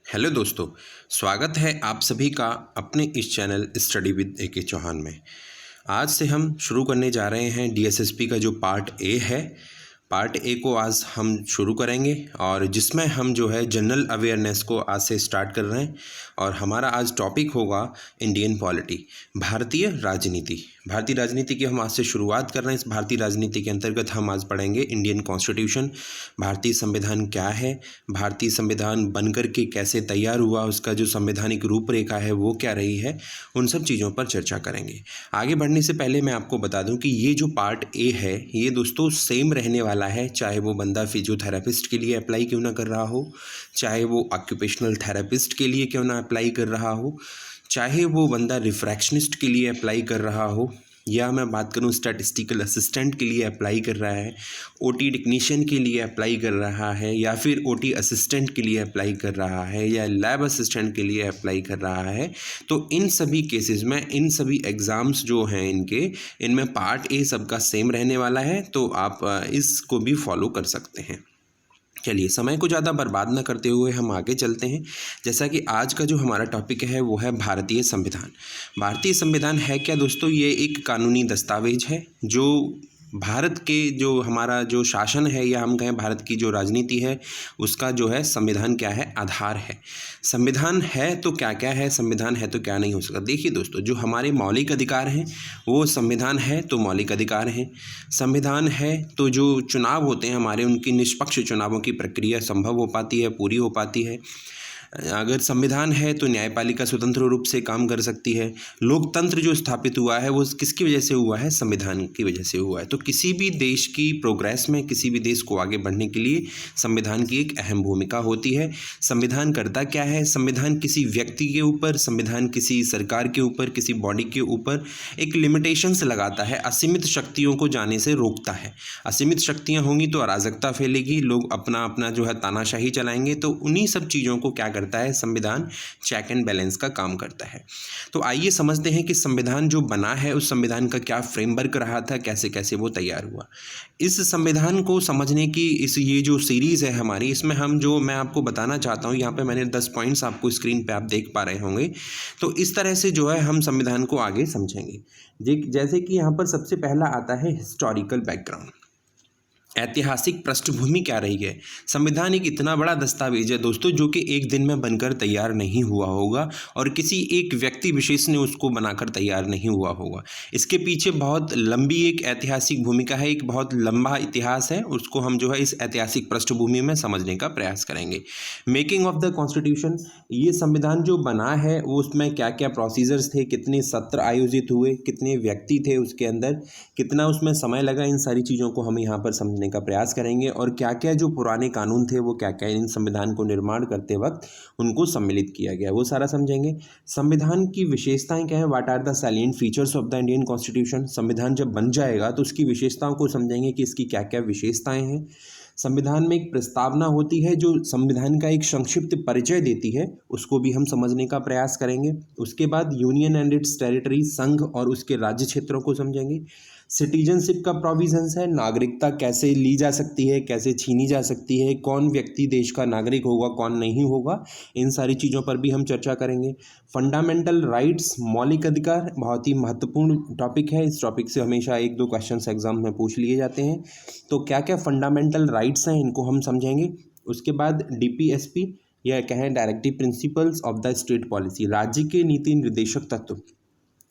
Hello दोस्तों, स्वागत है आप सभी का अपने इस channel study with A K. Chauhan में। आज से हम शुरू करने जा रहे हैं डीएसएसपी का जो पार्ट ए है। पार्ट ए को आज हम शुरू करेंगे और जिसमें हम जो है जनरल अवेयरनेस को आज से स्टार्ट कर रहे हैं। और हमारा आज टॉपिक होगा इंडियन पॉलिटी, भारतीय राजनीति। भारतीय राजनीति की हम आज से शुरुआत कर रहे हैं। इस भारतीय राजनीति के अंतर्गत हम आज पढ़ेंगे इंडियन कॉन्स्टिट्यूशन, भारतीय संविधान क्या है, भारतीय संविधान बनकर के कैसे तैयार हुआ, उसका जो संवैधानिक रूपरेखा है वो क्या रही है, उन सब चीज़ों पर चर्चा करेंगे। आगे बढ़ने से पहले मैं आपको बता दूं कि ये जो पार्ट ए है ये दोस्तों सेम रहने वाला है, चाहे वो बंदा फिजियोथेरेपिस्ट के लिए अप्लाई क्यों ना कर रहा हो, चाहे वो ऑक्यूपेशनल थेरेपिस्ट के लिए क्यों ना अप्लाई कर रहा हो, चाहे वो बंदा रिफ्रैक्शनिस्ट के लिए अप्लाई कर रहा हो, या मैं बात करूं स्टैटिस्टिकल असिस्टेंट के लिए अप्लाई कर रहा है, ओटी टेक्नीशियन के लिए अप्लाई कर रहा है, या फिर ओटी असिस्टेंट के लिए अप्लाई कर रहा है, या लैब असिस्टेंट के लिए अप्लाई कर रहा है। तो इन सभी केसेस में इन सभी एग्ज़ाम्स जो हैं इनमें पार्ट ए सबका सेम रहने वाला है, तो आप इसको भी फॉलो कर सकते हैं। चलिए, समय को ज़्यादा बर्बाद न करते हुए हम आगे चलते हैं। जैसा कि आज का जो हमारा टॉपिक है वो है भारतीय संविधान। भारतीय संविधान है क्या दोस्तों? ये एक कानूनी दस्तावेज है जो भारत के जो हमारा जो शासन है, या हम कहें भारत की जो राजनीति है, उसका जो है संविधान क्या है, आधार है। संविधान है तो क्या क्या है, संविधान है तो क्या नहीं हो सकता। देखिए दोस्तों, जो हमारे मौलिक अधिकार हैं वो संविधान है तो मौलिक अधिकार हैं। संविधान है तो जो चुनाव होते हैं हमारे, उनकी निष्पक्ष चुनावों की प्रक्रिया संभव हो पाती है, पूरी हो पाती है। अगर संविधान है तो न्यायपालिका स्वतंत्र रूप से काम कर सकती है। लोकतंत्र जो स्थापित हुआ है वो किसकी वजह से हुआ है? संविधान की वजह से हुआ है। तो किसी भी देश की प्रोग्रेस में, किसी भी देश को आगे बढ़ने के लिए संविधान की एक अहम भूमिका होती है। संविधान करता क्या है? संविधान किसी व्यक्ति के ऊपर, संविधान किसी सरकार के ऊपर, किसी बॉडी के ऊपर एक लिमिटेशंस लगाता है, असीमित शक्तियों को जाने से रोकता है। असीमित शक्तियाँ होंगी तो अराजकता फैलेगी, लोग अपना अपना जो है तानाशाही चलाएंगे। तो उन्हीं सब चीज़ों को क्या करता है? संविधान चेक एंड बैलेंस का काम करता है। तो आइए समझते हैं कि संविधान जो बना है उस संविधान का क्या फ्रेमवर्क रहा था, कैसे कैसे वो तैयार हुआ। इस संविधान को समझने की ये जो सीरीज़ है हमारी, इसमें मैं आपको बताना चाहता हूँ, यहाँ पे मैंने 10 पॉइंट्स आपको स्क्रीन पे आप देख पा रहे होंगे। तो इस तरह से जो है हम संविधान को आगे समझेंगे। जैसे कि यहाँ पर सबसे पहला आता है हिस्टोरिकल बैकग्राउंड, ऐतिहासिक पृष्ठभूमि क्या रही है। संविधान एक इतना बड़ा दस्तावेज है दोस्तों जो कि एक दिन में बनकर तैयार नहीं हुआ होगा, और किसी एक व्यक्ति विशेष ने उसको बनाकर तैयार नहीं हुआ होगा। इसके पीछे बहुत लंबी एक ऐतिहासिक भूमिका है, एक बहुत लंबा इतिहास है। उसको हम जो है इस ऐतिहासिक पृष्ठभूमि में समझने का प्रयास करेंगे। मेकिंग ऑफ द कॉन्स्टिट्यूशन, ये संविधान जो बना है वो उसमें क्या क्या प्रोसीजर्स थे, कितने सत्र आयोजित हुए, कितने व्यक्ति थे उसके अंदर, कितना उसमें समय लगा, इन सारी चीज़ों को हम यहाँ पर समझने का प्रयास करेंगे। और क्या क्या जो पुराने कानून थे वो क्या क्या इन संविधान को निर्माण करते वक्त उनको सम्मिलित किया गया, वो सारा समझेंगे। संविधान की विशेषताएं क्या है, what are the salient features of the Indian constitution. संविधान जब बन जाएगा तो उसकी विशेषताओं को समझेंगे कि इसकी क्या क्या विशेषताएं हैं। संविधान में एक प्रस्तावना होती है जो संविधान का एक संक्षिप्त परिचय देती है, उसको भी हम समझने का प्रयास करेंगे। उसके बाद यूनियन एंड इट्स टेरिटरी, संघ और उसके राज्य क्षेत्रों को समझेंगे। सिटीजनशिप का प्रोविजंस है, नागरिकता कैसे ली जा सकती है, कैसे छीनी जा सकती है, कौन व्यक्ति देश का नागरिक होगा, कौन नहीं होगा, इन सारी चीज़ों पर भी हम चर्चा करेंगे। फंडामेंटल राइट्स, मौलिक अधिकार, बहुत ही महत्वपूर्ण टॉपिक है। इस टॉपिक से हमेशा 1-2 क्वेश्चंस एग्जाम में पूछ लिए जाते हैं। तो क्या क्या फंडामेंटल राइट्स हैं, इनको हम समझेंगे। उसके बाद डीपीएसपी, या कहें directive principles of the state policy, राज्य के नीति निर्देशक तत्व।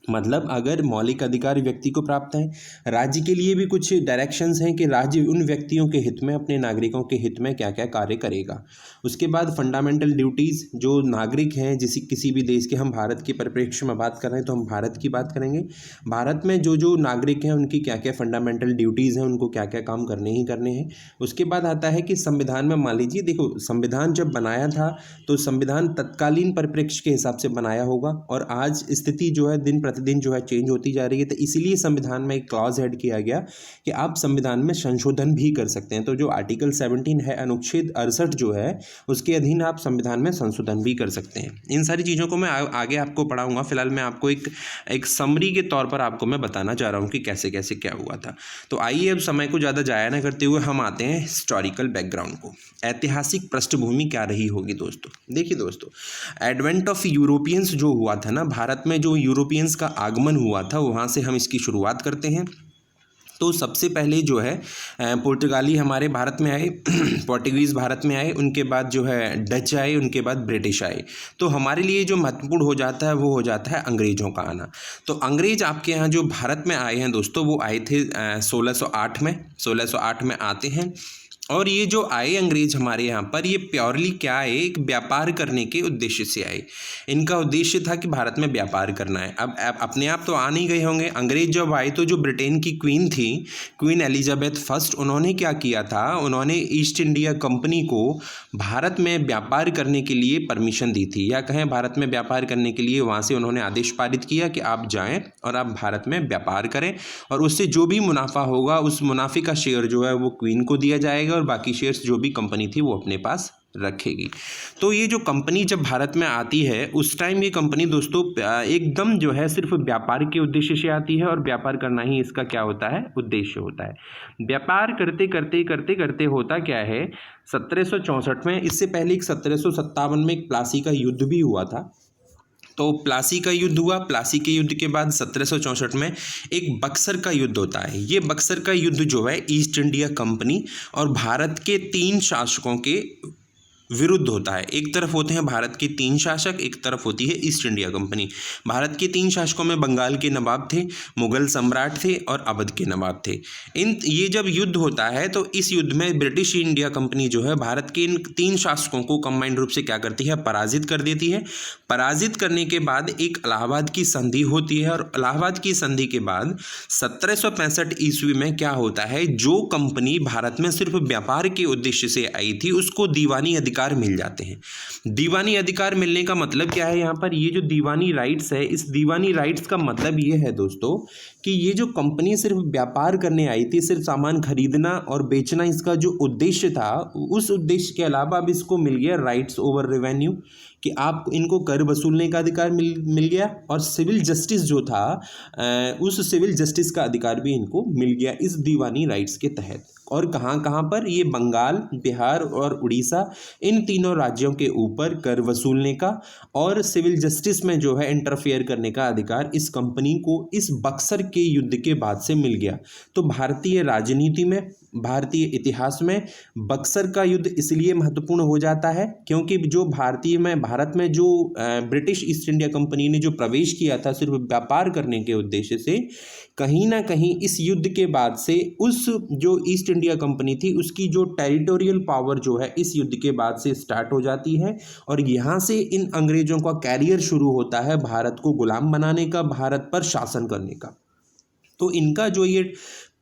मतलब अगर मौलिक अधिकार व्यक्ति को प्राप्त हैं, राज्य के लिए भी कुछ डायरेक्शंस हैं कि राज्य उन व्यक्तियों के हित में, अपने नागरिकों के हित में क्या क्या कार्य करेगा। उसके बाद फंडामेंटल ड्यूटीज़, जो नागरिक हैं किसी भी देश के, हम भारत के परिप्रेक्ष्य में बात कर रहे हैं तो हम भारत की बात करेंगे। भारत में जो जो नागरिक हैं उनकी क्या क्या फंडामेंटल ड्यूटीज़ हैं, उनको क्या क्या काम करने ही करने हैं। उसके बाद आता है कि संविधान में, मान लीजिए देखो, संविधान जब बनाया था तो संविधान तत्कालीन परिप्रेक्ष्य के हिसाब से बनाया होगा, और आज स्थिति जो है दिन प्रतिदिन जो है चेंज होती जा रही है, तो इसीलिए संविधान में एक क्लॉज ऐड किया गया कि आप संविधान में संशोधन भी कर सकते हैं। तो जो आर्टिकल 17 है, अनुच्छेद 68 जो है, उसके अधीन आप संविधान में संशोधन भी कर सकते हैं। इन सारी चीज़ों को मैं आगे आपको पढ़ाऊँगा। फिलहाल मैं आपको एक समरी के तौर पर आपको मैं बताना चाह रहा हूँ कि कैसे कैसे क्या हुआ था। तो आइए अब समय को ज़्यादा जाया ना करते हुए हम आते हैं हिस्टोरिकल बैकग्राउंड को। ऐतिहासिक पृष्ठभूमि क्या रही होगी दोस्तों? देखिए दोस्तों, एडवेंट ऑफ यूरोपियंस जो हुआ था ना, भारत में जो यूरोपियंस का आगमन हुआ था, वहाँ से हम इसकी शुरुआत करते हैं। तो सबसे पहले जो है पुर्तगाली हमारे भारत में आए, पोर्टुगीज़ भारत में आए, उनके बाद जो है डच आए, उनके बाद ब्रिटिश आए। तो हमारे लिए जो महत्वपूर्ण हो जाता है वो हो जाता है अंग्रेज़ों का आना। तो अंग्रेज़ आपके यहाँ जो भारत में आए हैं दोस्तों, वो आए थे 1608 में आते हैं। और ये जो आए अंग्रेज हमारे यहाँ पर, ये प्योरली क्या है, एक व्यापार करने के उद्देश्य से आए। इनका उद्देश्य था कि भारत में व्यापार करना है। अब अपने आप तो आ नहीं गए होंगे। अंग्रेज जब आए तो जो ब्रिटेन की क्वीन थी, क्वीन एलिजाबेथ फर्स्ट, उन्होंने क्या किया था, उन्होंने ईस्ट इंडिया कंपनी को भारत में व्यापार करने के लिए परमिशन दी थी, या कहें भारत में व्यापार करने के लिए वहाँ से उन्होंने आदेश पारित किया कि आप जाएँ और आप भारत में व्यापार करें, और उससे जो भी मुनाफा होगा उस मुनाफे का शेयर जो है वो क्वीन को दिया जाएगा, और बाकी शेयर्स जो भी कंपनी थी वो अपने पास रखेगी। तो ये जो कंपनी जब भारत में आती है, उस टाइम ये कंपनी दोस्तों एकदम जो है सिर्फ व्यापार के उद्देश्य से आती है, और व्यापार करना ही इसका क्या होता है, उद्देश्य होता है। व्यापार करते करते करते करते होता क्या है, 1764 में, इससे पहले 1757 में एक प्लासी का युद्ध भी हुआ था। तो प्लासी का युद्ध हुआ। प्लासी के युद्ध के बाद 1764 में एक बक्सर का युद्ध होता है। ये बक्सर का युद्ध जो है ईस्ट इंडिया कंपनी और भारत के 3 शासकों के विरुद्ध होता है। एक तरफ होते हैं भारत के 3 शासक, एक तरफ होती है ईस्ट इंडिया कंपनी। भारत के 3 शासकों में बंगाल के नवाब थे, मुगल सम्राट थे और अवध के नवाब थे। ये जब युद्ध होता है तो इस युद्ध में ब्रिटिश इंडिया कंपनी जो है भारत के इन 3 शासकों को कंबाइंड रूप से क्या करती है, पराजित कर देती है। पराजित करने के बाद एक इलाहाबाद की संधि होती है, और इलाहाबाद की संधि के बाद 1765 ईस्वी में क्या होता है, जो कंपनी भारत में सिर्फ व्यापार के उद्देश्य से आई थी उसको दीवानी अधिकार मिल जाते हैं। दीवानी अधिकार मिलने का मतलब क्या है, यहाँ पर ये जो दीवानी राइट्स है, इस दीवानी राइट्स का मतलब ये है दोस्तों कि ये जो कंपनी सिर्फ व्यापार करने आई थी, सिर्फ सामान खरीदना और बेचना इसका जो उद्देश्य था, उस उद्देश्य के अलावा अब इसको मिल गया राइट्स ओवर रेवेन्यू, कि आप इनको कर वसूलने का अधिकार मिल गया, और सिविल जस्टिस जो था उस सिविल जस्टिस का अधिकार भी इनको मिल गया इस दीवानी राइट्स के तहत। और कहाँ कहाँ पर, ये बंगाल, बिहार और उड़ीसा, इन तीनों राज्यों के ऊपर कर वसूलने का और सिविल जस्टिस में जो है इंटरफेयर करने का अधिकार इस कंपनी को इस बक्सर के युद्ध के बाद से मिल गया। तो भारतीय राजनीति में, भारतीय इतिहास में बक्सर का युद्ध इसलिए महत्वपूर्ण हो जाता है क्योंकि जो भारत में जो ब्रिटिश ईस्ट इंडिया कंपनी ने जो प्रवेश किया था सिर्फ व्यापार करने के उद्देश्य से, कहीं ना कहीं इस युद्ध के बाद से उस जो ईस्ट इंडिया कंपनी थी उसकी जो टेरिटोरियल पावर जो है इस युद्ध के बाद से स्टार्ट हो जाती है, और यहाँ से इन अंग्रेजों का कैरियर शुरू होता है भारत को गुलाम बनाने का, भारत पर शासन करने का। तो इनका जो ये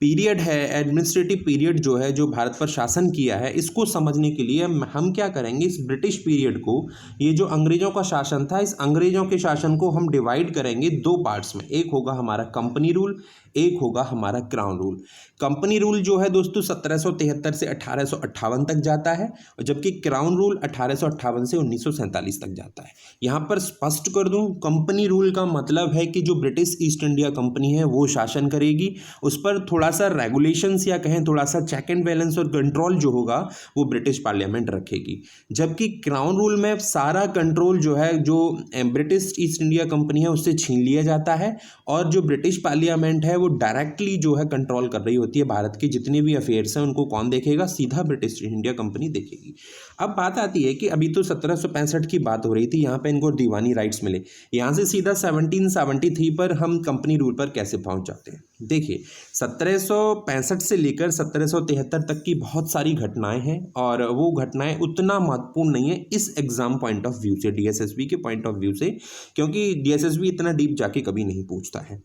पीरियड है, एडमिनिस्ट्रेटिव पीरियड जो है, जो भारत पर शासन किया है, इसको समझने के लिए हम क्या करेंगे, इस ब्रिटिश पीरियड को, ये जो अंग्रेजों का शासन था, इस अंग्रेजों के शासन को हम डिवाइड करेंगे 2 पार्ट्स में। एक होगा हमारा कंपनी रूल, एक होगा हमारा क्राउन रूल। कंपनी रूल जो है दोस्तों 1773 से 1858 तक जाता है, और जबकि क्राउन रूल 1858 से 1947 तक जाता है। यहाँ पर स्पष्ट कर दूं, कंपनी रूल का मतलब है कि जो ब्रिटिश ईस्ट इंडिया कंपनी है वो शासन करेगी, उस पर थोड़ा सा रेगुलेशंस या कहें थोड़ा सा चेक एंड बैलेंस और कंट्रोल जो होगा वो ब्रिटिश पार्लियामेंट रखेगी। जबकि क्राउन रूल में सारा कंट्रोल जो है, जो ब्रिटिश ईस्ट इंडिया कंपनी है उससे छीन लिया जाता है, और जो ब्रिटिश पार्लियामेंट है वो डायरेक्टली जो है कंट्रोल कर रही होती है। भारत के जितने भी अफेयर्स हैं उनको कौन देखेगा, सीधा ब्रिटिश इंडिया कंपनी देखेगी। अब बात आती है कि अभी तो 1765 की बात हो रही थी, यहाँ पे इनको दीवानी राइट्स मिले, यहाँ से सीधा 1773 पर हम कंपनी रूल पर कैसे पहुंच जाते हैं। देखिए 1765 से लेकर 1773 तक की बहुत सारी घटनाएं हैं, और वो घटनाएं उतना महत्वपूर्ण नहीं है इस एग्जाम पॉइंट ऑफ व्यू से, डीएसएसबी के पॉइंट ऑफ व्यू से, क्योंकि डीएसएसबी इतना डीप जाके कभी नहीं पूछता है।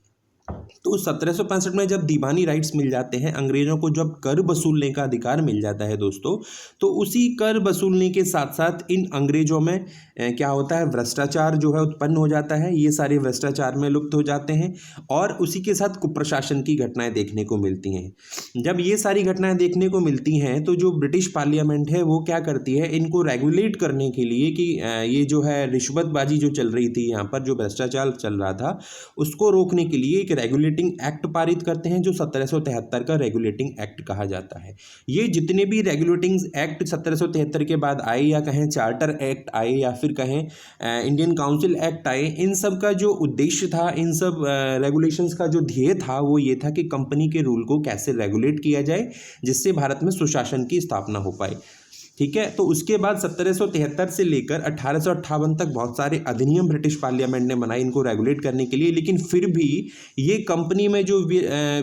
तो 1765 में जब दीवानी राइट्स मिल जाते हैं, अंग्रेज़ों को जब कर वसूलने का अधिकार मिल जाता है दोस्तों, तो उसी कर वसूलने के साथ साथ इन अंग्रेज़ों में क्या होता है, भ्रष्टाचार जो है उत्पन्न हो जाता है। ये सारे भ्रष्टाचार में लुप्त हो जाते हैं और उसी के साथ कुप्रशासन की घटनाएं देखने को मिलती हैं। जब ये सारी घटनाएं देखने को मिलती हैं तो जो ब्रिटिश पार्लियामेंट है वो क्या करती है, इनको रेगुलेट करने के लिए कि ये जो है रिश्वतबाजी जो चल रही थी, यहाँ पर जो भ्रष्टाचार चल रहा था, उसको रोकने के लिए एक रेगुलेटिंग एक्ट पारित करते हैं जो 1773 का रेगुलेटिंग एक्ट कहा जाता है। ये जितने भी रेगुलेटिंग एक्ट 1773 के बाद आए, या कहें चार्टर एक्ट आए, या फिर कहें इंडियन काउंसिल एक्ट आए, इन सब का जो उद्देश्य था, इन सब रेगुलेशंस का जो ध्येय था वो ये था कि कंपनी के रूल को कैसे रेगुलेट किया जाए जिससे भारत में सुशासन की स्थापना हो पाए। ठीक है, तो उसके बाद 1773 से लेकर 1858 तक बहुत सारे अधिनियम ब्रिटिश पार्लियामेंट ने बनाए इनको रेगुलेट करने के लिए, लेकिन फिर भी ये कंपनी में जो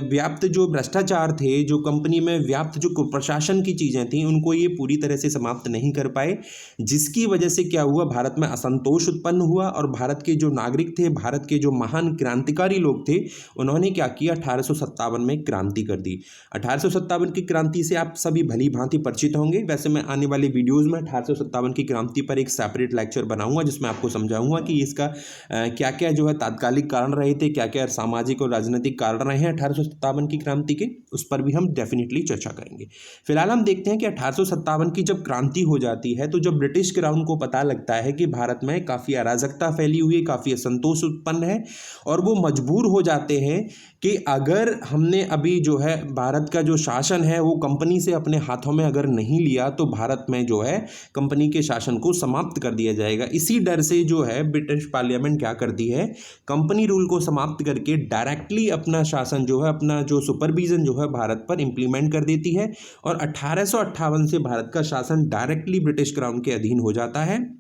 व्याप्त जो भ्रष्टाचार थे, जो कंपनी में व्याप्त जो प्रशासन की चीज़ें थी, उनको ये पूरी तरह से समाप्त नहीं कर पाए, जिसकी वजह से क्या हुआ, भारत में असंतोष उत्पन्न हुआ और भारत के जो नागरिक थे, भारत के जो महान क्रांतिकारी लोग थे, उन्होंने क्या किया, 1857 में क्रांति कर दी। 1857 की क्रांति से आप सभी भली भांति परिचित होंगे। वैसे मैं आने वाले वीडियोस में 1857 की क्रांति पर एक सेपरेट लेक्चर बनाऊंगा जिसमें आपको समझाऊंगा कि इसका क्या क्या जो है तात्कालिक कारण रहे थे, क्या क्या सामाजिक और राजनीतिक कारण रहे हैं 1857 की क्रांति के, उस पर भी हम डेफिनेटली चर्चा करेंगे। फिलहाल हम देखते हैं कि 1857 की जब क्रांति हो जाती है तो जब ब्रिटिश क्राउन को पता लगता है कि भारत में काफ़ी अराजकता फैली हुई है, काफ़ी असंतोष उत्पन्न है, और वो मजबूर हो जाते हैं कि अगर हमने अभी जो है भारत का जो शासन है वो कंपनी से अपने हाथों में अगर नहीं लिया तो भारत में जो है कंपनी के शासन को समाप्त कर दिया जाएगा। इसी डर से जो है ब्रिटिश पार्लियामेंट क्या करती है, कंपनी रूल को समाप्त करके डायरेक्टली अपना शासन जो है, अपना जो सुपरविजन जो है भारत पर इम्प्लीमेंट कर देती है, और 1858 से भारत का शासन डायरेक्टली ब्रिटिश क्राउन के अधीन हो जाता है।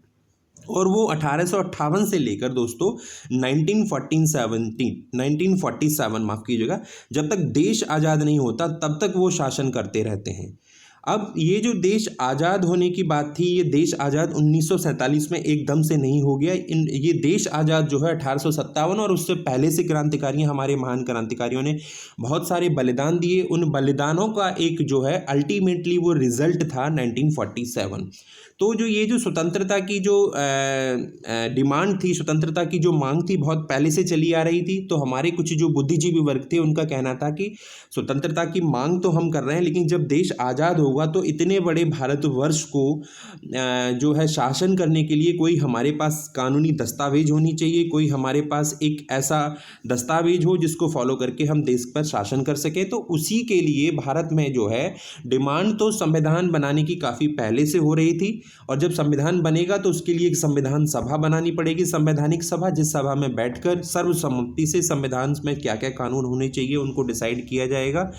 और वो 1858 से लेकर दोस्तों 1947 माफ़ कीजिएगा, जब तक देश आज़ाद नहीं होता तब तक वो शासन करते रहते हैं। अब ये जो देश आज़ाद होने की बात थी, ये देश आज़ाद 1947 में एकदम से नहीं हो गया। ये देश आज़ाद जो है 1857 और उससे पहले से क्रांतिकारियों, हमारे महान क्रांतिकारियों ने बहुत सारे बलिदान दिए। उन बलिदानों का एक जो है अल्टीमेटली वो रिजल्ट था 1947। तो जो ये जो स्वतंत्रता की जो डिमांड थी, स्वतंत्रता की जो मांग थी, बहुत पहले से चली आ रही थी। तो हमारे कुछ जो बुद्धिजीवी वर्ग थे उनका कहना था कि स्वतंत्रता की मांग तो हम कर रहे हैं, लेकिन जब देश आज़ाद होगा तो इतने बड़े भारतवर्ष को जो है शासन करने के लिए कोई हमारे पास कानूनी दस्तावेज होनी चाहिए, कोई हमारे पास एक ऐसा दस्तावेज हो जिसको फॉलो करके हम देश पर शासन कर सकें। तो उसी के लिए भारत में जो है डिमांड तो संविधान बनाने की काफ़ी पहले से हो रही थी, और जब संविधान बनेगा तो उसके लिए एक संविधान सभा बनानी पड़ेगी, संवैधानिक सभा, जिस सभा में बैठकर सर्वसम्मति से संविधान में क्या क्या कानून होने चाहिए उनको डिसाइड किया जाएगा।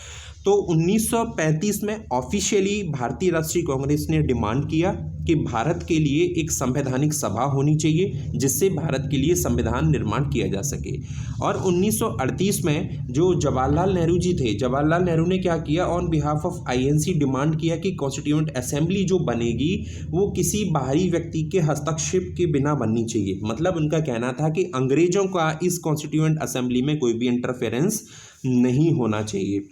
तो 1935 में ऑफिशियली भारतीय राष्ट्रीय कांग्रेस ने डिमांड किया कि भारत के लिए एक संवैधानिक सभा होनी चाहिए जिससे भारत के लिए संविधान निर्माण किया जा सके। और 1938 में जो जवाहरलाल नेहरू जी थे, जवाहरलाल नेहरू ने क्या किया, on behalf of INC demand किया कि कॉन्स्टिट्यूएंट असेंबली जो बनेगी वो किसी बाहरी व्यक्ति के हस्तक्षेप के बिना बननी चाहिए। मतलब उनका कहना था कि अंग्रेजों का इस कॉन्स्टिट्यूएंट असेंबली में कोई भी इंटरफेरेंस नहीं होना चाहिए।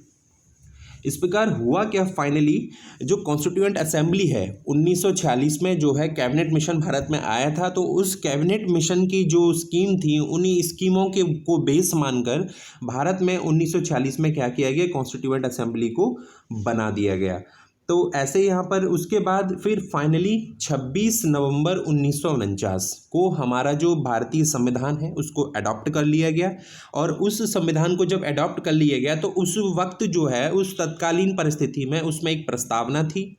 इस प्रकार हुआ क्या, फाइनली जो कॉन्स्टिट्यूएंट असेंबली है 1946 में जो है कैबिनेट मिशन भारत में आया था, तो उस कैबिनेट मिशन की जो स्कीम थी उन्हीं स्कीमों के को बेस मानकर भारत में 1946 में क्या किया गया, कॉन्स्टिट्यूएंट असेंबली को बना दिया गया। तो ऐसे यहाँ पर उसके बाद फिर फाइनली 26 नवंबर 1949 को हमारा जो भारतीय संविधान है उसको अडॉप्ट कर लिया गया। और उस संविधान को जब अडॉप्ट कर लिया गया तो उस वक्त जो है उस तत्कालीन परिस्थिति में उसमें एक प्रस्तावना थी।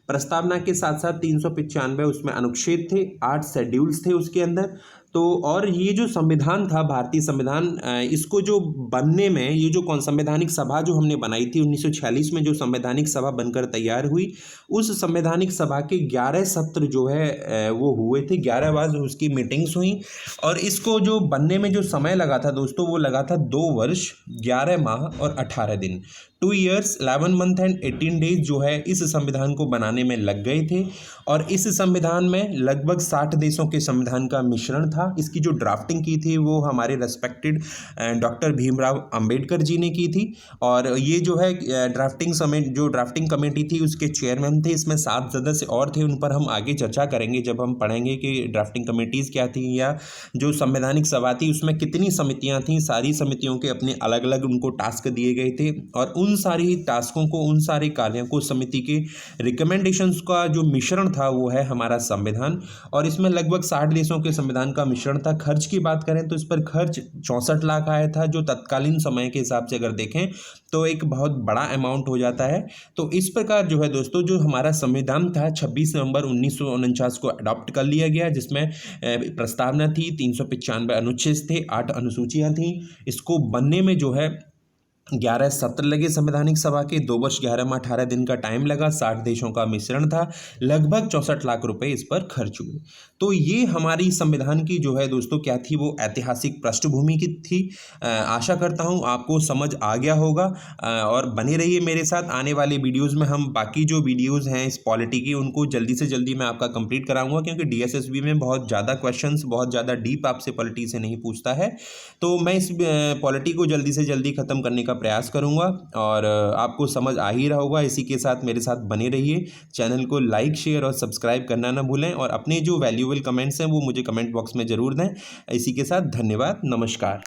प्रस्तावना के साथ साथ 395 उसमें अनुच्छेद थे, 8 शेड्यूल्स थे उसके अंदर। तो और ये जो संविधान था, भारतीय संविधान, इसको जो बनने में ये जो संवैधानिक सभा जो हमने बनाई थी 1946 में, जो संवैधानिक सभा बनकर तैयार हुई, उस संवैधानिक सभा के 11 सत्र जो है वो हुए थे, 11 बार उसकी मीटिंग्स हुई। और इसको जो बनने में जो समय लगा था दोस्तों, वो लगा था 2 वर्ष 11 माह और 18 दिन, 2 years 11 month एंड 18 days जो है इस संविधान को बनाने में लग गए थे। और इस संविधान में लगभग 60 देशों के संविधान का मिश्रण था। था। इसकी जो ड्राफ्टिंग की थी वो हमारे रेस्पेक्टेड डॉक्टर भीमराव अंबेडकर जी ने की थी। और ये जो है ड्राफ्टिंग कमेटी थी उसके चेयरमैन थे। इसमें 7 सदस्य और थे, उन पर हम आगे चर्चा करेंगे जब हम पढ़ेंगे कि ड्राफ्टिंग कमेटीज़ क्या थी या जो संवैधानिक सभा थी उसमें कितनी समितियां थीं। सारी समितियों के अपने अलग अलग उनको टास्क दिए गए थे और उन सारी टास्कों को, उन सारे कार्यों को, समिति के रिकमेंडेशंस का जो मिश्रण था वो है हमारा संविधान। और इसमें लगभग 60 देशों के संविधान का मिश्रण था। खर्च की बात करें तो इस पर खर्च 64 लाख आया था, जो तत्कालीन समय के हिसाब से अगर देखें तो एक बहुत बड़ा अमाउंट हो जाता है। तो इस प्रकार जो है दोस्तों, जो हमारा संविधान था 26 नवंबर 1949 को अडॉप्ट कर लिया गया, जिसमें प्रस्तावना थी, 395 अनुच्छेद थे, 8 अनुसूचियां थीं। इसको बनने में जो है 11 सत्र लगे संवैधानिक सभा के, 2 वर्ष 11 माह 18 दिन का टाइम लगा, 60 देशों का मिश्रण था, लगभग 64 लाख रुपए इस पर खर्च हुए। तो ये हमारी संविधान की जो है दोस्तों क्या थी, वो ऐतिहासिक पृष्ठभूमि की थी। आशा करता हूँ आपको समझ आ गया होगा और बने रहिए मेरे साथ। आने वाले वीडियोज़ में हम बाकी जो वीडियोज़ हैं इस पॉलिटी की उनको जल्दी से जल्दी मैं आपका कंप्लीट कराऊंगा, क्योंकि DSSB में बहुत ज़्यादा क्वेश्चंस, बहुत ज़्यादा डीप आपसे पॉलिटी से नहीं पूछता है। तो मैं इस पॉलिटी को जल्दी से जल्दी ख़त्म करने का प्रयास करूंगा और आपको समझ आ ही रहा होगा। इसी के साथ मेरे साथ बने रहिए। चैनल को लाइक, शेयर और सब्सक्राइब करना ना भूलें और अपने जो वैल्यूएबल कमेंट्स हैं वो मुझे कमेंट बॉक्स में ज़रूर दें। इसी के साथ धन्यवाद, नमस्कार।